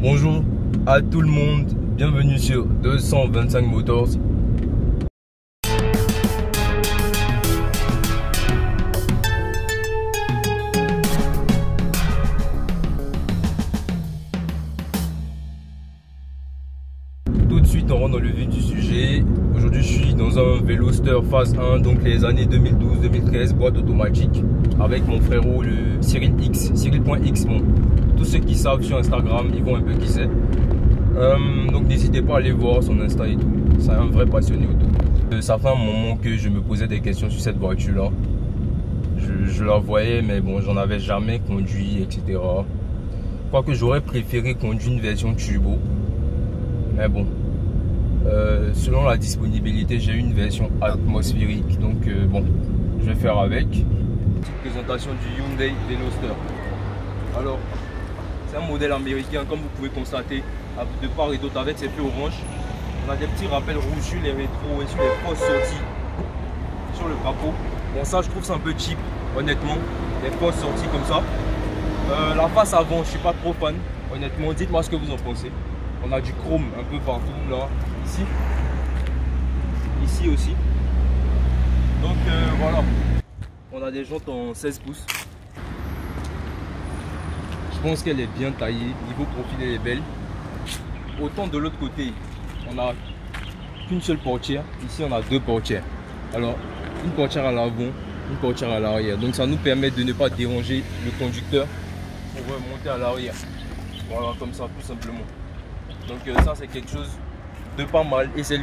Bonjour à tout le monde, bienvenue sur 225 Motors. Tout de suite on rentre dans le vif du sujet. Aujourd'hui je suis dans un Veloster phase 1, donc les années 2012-2013, boîte automatique, avec mon frérot le Cyril.x. Bon, tous ceux qui savent sur Instagram, ils voient un peu qui c'est. Donc n'hésitez pas à aller voir son Insta et tout. C'est un vrai passionné auto. Ça fait un moment que je me posais des questions sur cette voiture là. Je la voyais, mais bon, j'en avais jamais conduit, etc. Quoique j'aurais préféré conduire une version turbo. Mais bon, selon la disponibilité, j'ai une version atmosphérique. Donc bon, je vais faire avec. Petite présentation du Hyundai Veloster. Alors, c'est un modèle américain, comme vous pouvez constater, de part et d'autre avec ses feux orange. On a des petits rappels rouges sur les rétros et sur les fausses sorties sur le capot. Bon, ça je trouve ça un peu cheap, honnêtement, les fausses sorties comme ça. La face avant, je suis pas trop fan, honnêtement. Dites-moi ce que vous en pensez. On a du chrome un peu partout, là, ici aussi. Donc voilà, on a des jantes en 16 pouces. Je pense qu'elle est bien taillée, niveau profil elle est belle. Autant de l'autre côté, on a qu'une seule portière. Ici on a deux portières. Alors une portière à l'avant, une portière à l'arrière. Donc ça nous permet de ne pas déranger le conducteur pour remonter à l'arrière. Voilà, comme ça tout simplement. Donc ça c'est quelque chose de pas mal. Et c'est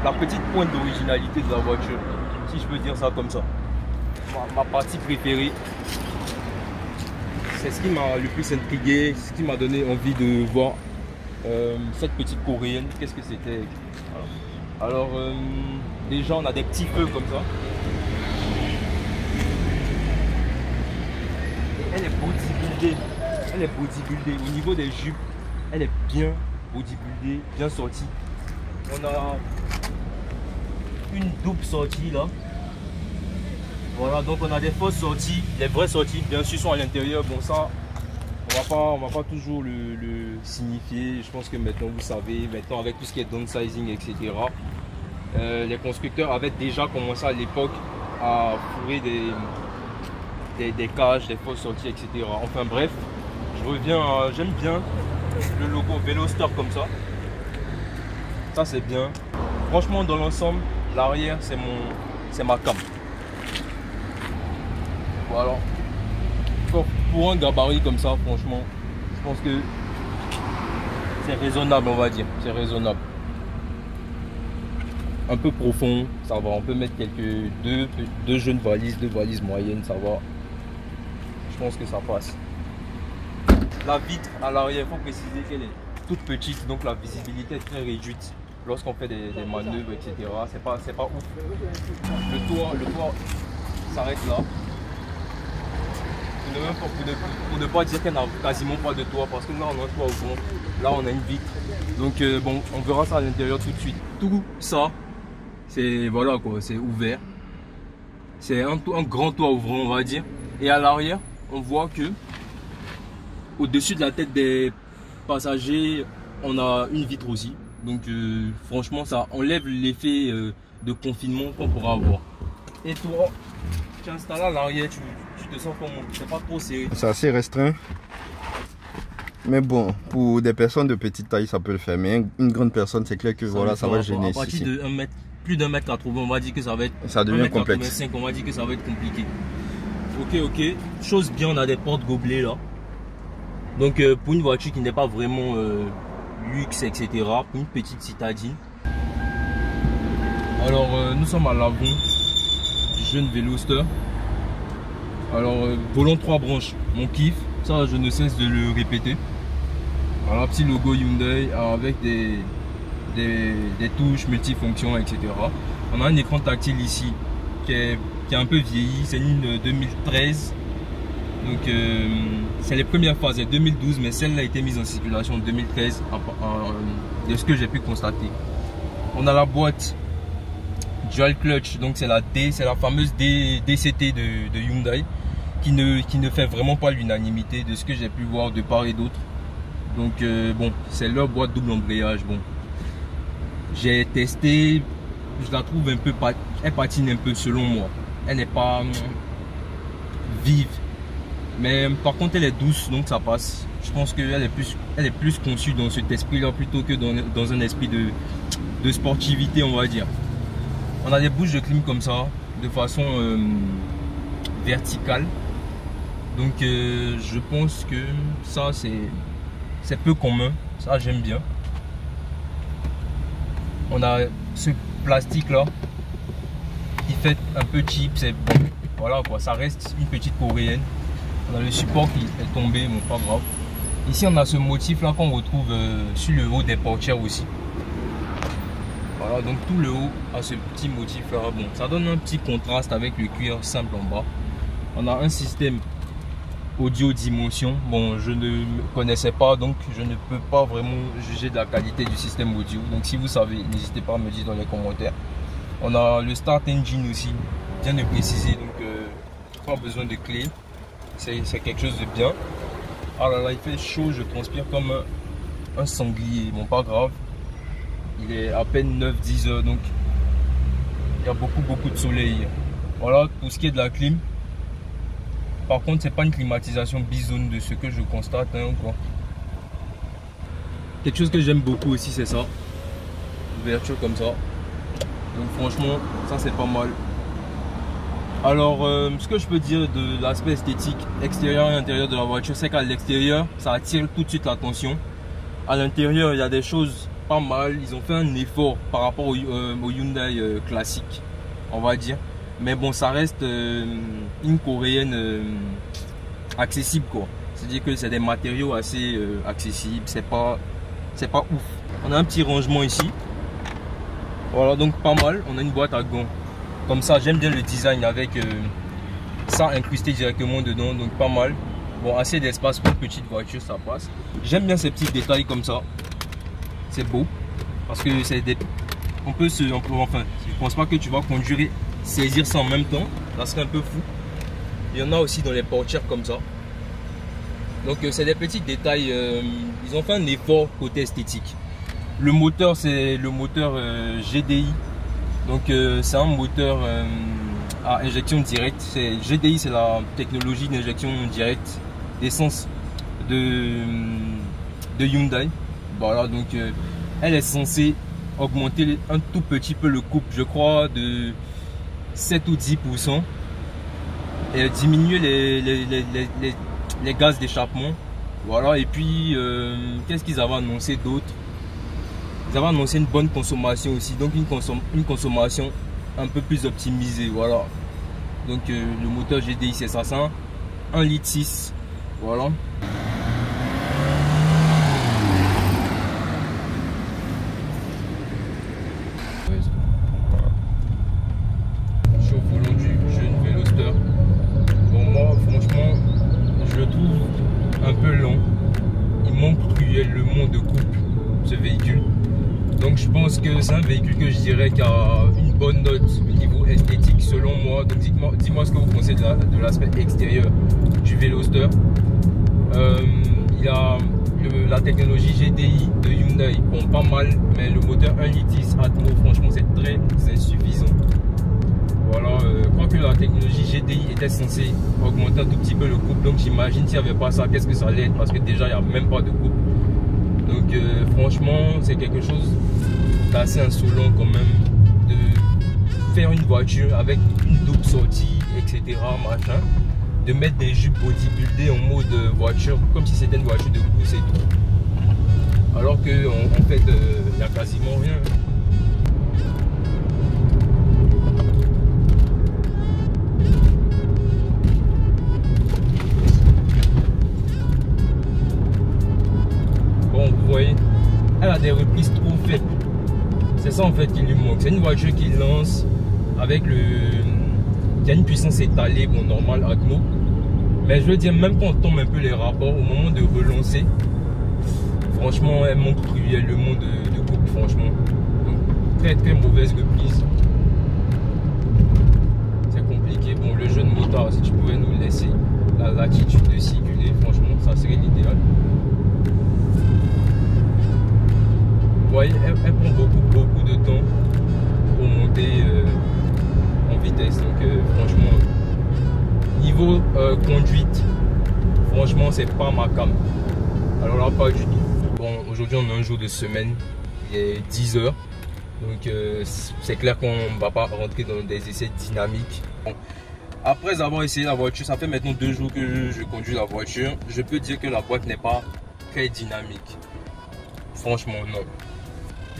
la petite pointe d'originalité de la voiture, si je peux dire ça comme ça. Ma partie préférée. C'est ce qui m'a le plus intrigué, ce qui m'a donné envie de voir cette petite coréenne. Qu'est-ce que c'était? Alors déjà on a des petits feux comme ça. Et elle est bodybuildée. Elle est bodybuildée. Au niveau des jupes, elle est bien bodybuildée, bien sortie. On a une double sortie là. Voilà, donc on a des fausses sorties, les vraies sorties bien sûr sont à l'intérieur. Bon, ça on va pas toujours le signifier. Je pense que maintenant vous savez, maintenant avec tout ce qui est downsizing, etc. Les constructeurs avaient déjà commencé à l'époque à fourrer des cages, des fausses sorties, etc. Enfin bref, je reviens, j'aime bien le logo Veloster comme ça. Ça c'est bien. Franchement dans l'ensemble, l'arrière c'est ma cam. Voilà. Pour un gabarit comme ça, franchement, je pense que c'est raisonnable, on va dire. C'est raisonnable. Un peu profond, ça va. On peut mettre deux jeunes valises, deux valises moyennes, ça va. Je pense que ça passe. La vitre à l'arrière, il faut préciser qu'elle est toute petite, donc la visibilité est très réduite lorsqu'on fait des manœuvres, etc. C'est pas ouf. Le toit s'arrête là. Pour ne pas dire qu'elle n'a quasiment pas de toit, parce que là on a un toit au fond, là on a une vitre. Donc bon, on verra ça à l'intérieur tout de suite. Tout ça, c'est voilà quoi, c'est ouvert. C'est un grand toit ouvrant, on va dire. Et à l'arrière, on voit que au-dessus de la tête des passagers, on a une vitre aussi. Donc franchement, ça enlève l'effet de confinement qu'on pourra avoir. Et toi, tu es installé à l'arrière, tu te sens comment? C'est pas trop serré? C'est assez restreint. Mais bon, pour des personnes de petite taille, ça peut le faire. Mais une grande personne, c'est clair que voilà, ça va gêner. À partir de plus d'un mètre 80, on va dire que ça va être. Ça devient complexe. On va dire que ça va être compliqué. Ok. Chose bien, on a des portes gobelets là. Donc pour une voiture qui n'est pas vraiment luxe, etc. Pour une petite citadine. Alors nous sommes à l'avant du jeune Veloster. Alors volant 3 branches, mon kiff, ça je ne cesse de le répéter. Alors petit logo Hyundai avec des touches multifonctions, etc. On a un écran tactile ici qui est un peu vieilli, c'est une 2013. Donc c'est les premières phases, c'est 2012, mais celle-là a été mise en circulation en 2013 de ce que j'ai pu constater. On a la boîte dual clutch, donc c'est la fameuse DCT de Hyundai qui ne fait vraiment pas l'unanimité de ce que j'ai pu voir de part et d'autre. Donc bon, c'est leur boîte double embrayage. Bon, j'ai testé, je la trouve un peu, elle patine un peu selon moi. Elle n'est pas vive, mais par contre elle est douce, donc ça passe. Je pense qu'elle est plus conçue dans cet esprit-là plutôt que dans un esprit de sportivité, on va dire. On a des bouches de clim comme ça, de façon verticale. Donc je pense que ça c'est peu commun, ça j'aime bien. On a ce plastique là qui fait un peu cheap, c'est bon. Voilà quoi, ça reste une petite coréenne. On a le support qui est tombé, bon pas grave. Ici on a ce motif là qu'on retrouve sur le haut des portières aussi. Voilà, donc tout le haut a ce petit motif là. Bon, ça donne un petit contraste avec le cuir simple en bas. On a un système audio dimension. Bon, je ne connaissais pas, donc je ne peux pas vraiment juger de la qualité du système audio. Donc si vous savez, n'hésitez pas à me dire dans les commentaires. On a le Start Engine aussi, bien de préciser, donc pas besoin de clé. C'est quelque chose de bien. Ah là là, il fait chaud, je transpire comme un sanglier. Bon, pas grave. Il est à peine 9-10 heures, donc il y a beaucoup de soleil. Voilà pour ce qui est de la clim. Par contre, c'est pas une climatisation bizone de ce que je constate, hein, quoi. Quelque chose que j'aime beaucoup aussi, c'est ça. Ouverture comme ça. Donc franchement, ça c'est pas mal. Alors, ce que je peux dire de l'aspect esthétique extérieur et intérieur de la voiture, c'est qu'à l'extérieur, ça attire tout de suite l'attention. À l'intérieur, il y a des choses pas mal. Ils ont fait un effort par rapport au Hyundai classique, on va dire. Mais bon, ça reste une coréenne accessible, quoi. C'est-à-dire que c'est des matériaux assez accessibles. C'est pas ouf. On a un petit rangement ici. Voilà, donc pas mal. On a une boîte à gants. Comme ça, j'aime bien le design avec ça incrusté directement dedans. Donc pas mal. Bon, assez d'espace pour une petite voiture, ça passe. J'aime bien ces petits détails comme ça. C'est beau. Parce que c'est des... Enfin, je pense pas que tu vas conduire, saisir ça en même temps. Ça serait un peu fou. Il y en a aussi dans les portières comme ça. Donc c'est des petits détails. Ils ont fait un effort côté esthétique. Le moteur, c'est le moteur GDI. Donc c'est un moteur à injection directe. GDI, c'est la technologie d'injection directe d'essence de Hyundai. Voilà, donc elle est censée augmenter un tout petit peu le couple, je crois, de 7 ou 10%. Et diminuer les gaz d'échappement. Voilà, et puis qu'est-ce qu'ils avaient annoncé d'autre? Ils avaient annoncé une bonne consommation aussi, donc une consommation un peu plus optimisée. Voilà, donc le moteur GDI c'est ça, 1,6 litre. Voilà. Chauffe volant du jeune Veloster. Bon, moi franchement je le trouve un peu lent. Il manque cruellement de couple, ce véhicule. Donc je pense que c'est un véhicule que je dirais qui a une bonne note au niveau esthétique selon moi. Donc dis-moi ce que vous pensez de l'aspect extérieur du Veloster. Il a la technologie GDI de Hyundai, bon pas mal, mais le moteur 1,6 litre Atmo, franchement c'est très insuffisant. Voilà, je crois que la technologie GDI était censée augmenter un tout petit peu le couple, donc j'imagine s'il n'y avait pas ça, qu'est-ce que ça allait être, parce que déjà il n'y a même pas de couple. Donc franchement c'est quelque chose d'assez insolent quand même de faire une voiture avec une double sortie, etc. machin, de mettre des jupes bodybuildées en mode voiture comme si c'était une voiture de course et tout, alors que en fait il n'y a quasiment rien. Bon, vous voyez, elle a des reprises trop faibles. C'est ça en fait qui lui manque. C'est une voiture qui lance avec qui a une puissance étalée, bon normal Atmo. Mais je veux dire, même quand on tombe un peu les rapports, au moment de relancer, franchement elle manque cruellement de couple, franchement. Donc très mauvaise reprise. C'est compliqué. Bon, le jeune motard, si tu pouvais nous laisser la latitude de circuler, franchement ça serait l'idéal. prend beaucoup de temps pour monter en vitesse. Donc franchement, niveau conduite, franchement c'est pas ma cam. Alors là pas du tout. Bon, aujourd'hui on a un jour de semaine, il est 10 h. Donc c'est clair qu'on ne va pas rentrer dans des essais dynamiques. Bon, après avoir essayé la voiture, ça fait maintenant 2 jours que je conduis la voiture. Je peux dire que la boîte n'est pas très dynamique. Franchement non.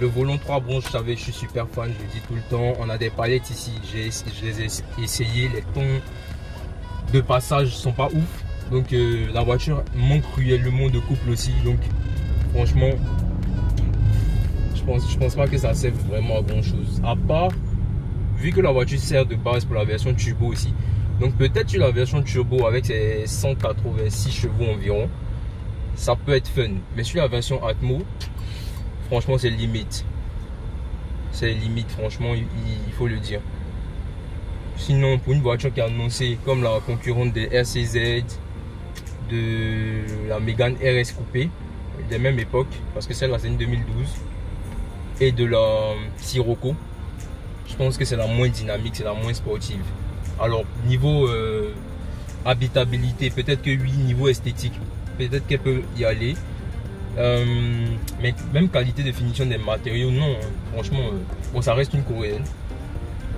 Le volant 3 branches, je suis super fan, je le dis tout le temps. On a des palettes ici, je les ai essayées. Les tons de passage sont pas ouf. Donc la voiture manque cruellement de couple aussi. Donc franchement, je pense pas que ça serve vraiment à grand chose. À part, vu que la voiture sert de base pour la version turbo aussi. Donc peut-être sur la version turbo avec ses 186 chevaux environ, ça peut être fun. Mais sur la version Atmo, franchement c'est limite. C'est limite, franchement, il faut le dire. Sinon, pour une voiture qui est annoncée comme la concurrente des RCZ, de la Mégane RS Coupé, des mêmes époques, parce que celle-là c'est une 2012, et de la Sirocco, je pense que c'est la moins dynamique, c'est la moins sportive. Alors niveau habitabilité, peut-être que oui, niveau esthétique, peut-être qu'elle peut y aller. Mais même qualité de finition des matériaux, non, hein. Franchement, bon, ça reste une coréenne.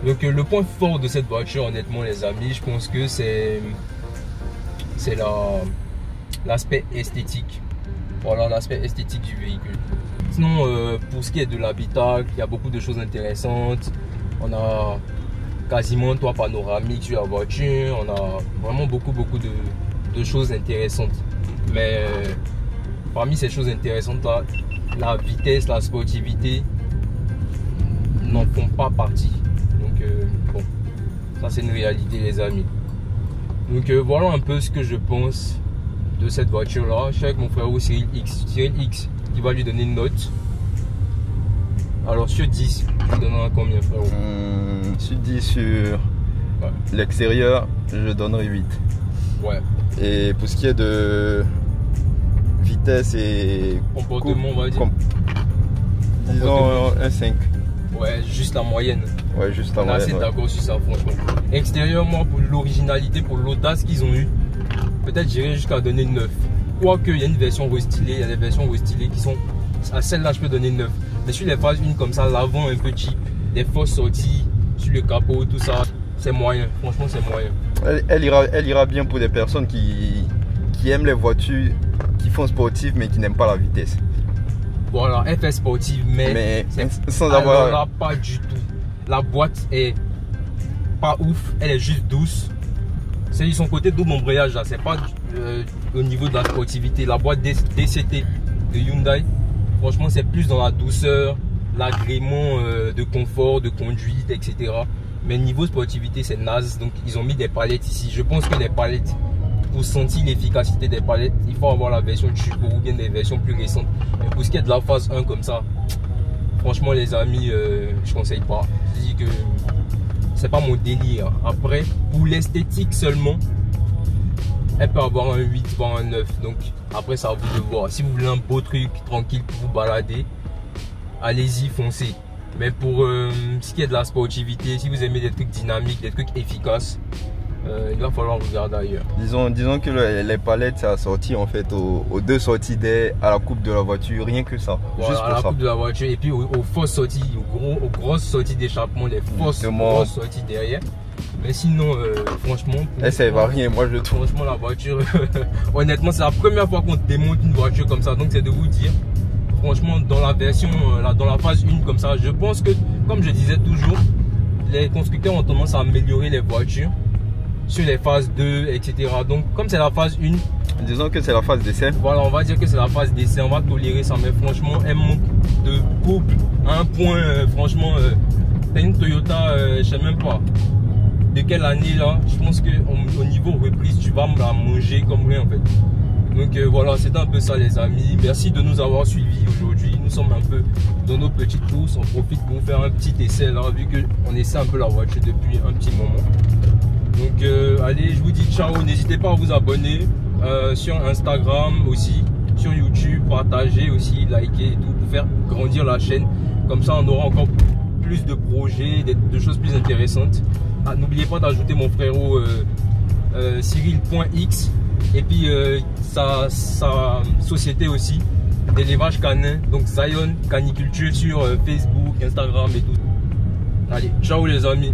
Donc le point fort de cette voiture, honnêtement les amis, je pense que c'est l'aspect esthétique. Voilà, l'aspect esthétique du véhicule. Sinon, pour ce qui est de l'habitacle, il y a beaucoup de choses intéressantes. On a quasiment un toit panoramique sur la voiture. On a vraiment beaucoup de choses intéressantes. Mais parmi ces choses intéressantes là, la vitesse, la sportivité n'en font pas partie. Donc bon, ça c'est une réalité les amis. Donc voilà un peu ce que je pense de cette voiture là. Je suis avec mon frère Cyril X. Cyril X qui va lui donner une note. Alors sur 10, tu donneras combien frérot? Sur 10 sur l'extérieur, je donnerai 8. Ouais. Et pour ce qui est de vitesse et comportement, on va dire. Disons un 5. Ouais, juste la moyenne. Ouais, juste la moyenne. C'est d'accord sur ça, franchement. Extérieur, moi, pour l'originalité, pour l'audace qu'ils ont eu, peut-être j'irai jusqu'à donner 9. Quoique, il y a une version restylée, il y a des versions restylées qui sont. À celle-là, je peux donner 9. Mais sur les phases 1 comme ça, l'avant un peu cheap, des fausses sorties sur le capot, tout ça, c'est moyen. Franchement, c'est moyen. Elle ira bien pour des personnes qui aiment les voitures qui font sportive mais qui n'aiment pas la vitesse. Voilà, elle fait sportive, mais sans avoir. Là, pas du tout. La boîte est pas ouf, elle est juste douce. C'est son côté double embrayage là, c'est pas au niveau de la sportivité. La boîte DCT de Hyundai, franchement, c'est plus dans la douceur, l'agrément de confort, de conduite, etc. Mais niveau sportivité, c'est naze. Donc, ils ont mis des palettes ici. Je pense que les palettes, pour sentir l'efficacité des palettes, il faut avoir la version turbo ou bien des versions plus récentes. Mais pour ce qui est de la phase 1 comme ça, franchement, les amis, je conseille pas. Je dis que c'est pas mon délire. Après, pour l'esthétique seulement, elle peut avoir un 8, voire un 9. Donc, après, ça à vous de voir. Si vous voulez un beau truc tranquille pour vous balader, allez-y, foncez. Mais pour ce qui est de la sportivité, si vous aimez des trucs dynamiques, des trucs efficaces, il va falloir regarder ailleurs. Disons que les palettes, ça a sorti en fait aux 2 sorties d'air, à la coupe de la voiture, rien que ça. Voilà, juste pour à la coupe de la voiture et puis aux fausses sorties, aux grosses sorties d'échappement, les fausses grosses sorties derrière. Mais sinon, franchement, ça va rien, moi je trouve. Franchement, la voiture, honnêtement, c'est la première fois qu'on démonte une voiture comme ça, donc c'est de vous dire. Franchement, dans la version, dans la phase 1 comme ça, je pense que, comme je disais toujours, les constructeurs ont tendance à améliorer les voitures sur les phases 2, etc. Donc, comme c'est la phase 1, disons que c'est la phase d'essai. Voilà, on va dire que c'est la phase d'essai, on va tolérer ça. Mais franchement, un manque de couple, un point, franchement, t'as une Toyota, je sais même pas de quelle année là. Je pense qu'au niveau reprise, tu vas me la manger comme rien en fait. Donc voilà, c'était un peu ça les amis. Merci de nous avoir suivis aujourd'hui. Nous sommes un peu dans nos petites courses. On profite pour faire un petit essai là, vu qu'on essaie un peu la voiture depuis un petit moment. Donc allez, je vous dis ciao. N'hésitez pas à vous abonner sur Instagram aussi, sur YouTube, partager aussi, liker et tout pour faire grandir la chaîne. Comme ça, on aura encore plus de projets, de choses plus intéressantes. Ah, n'oubliez pas d'ajouter mon frérot Cyril.x et puis sa société aussi d'élevage canin, donc Zion Caniculture sur Facebook, Instagram et tout. Allez, ciao les amis.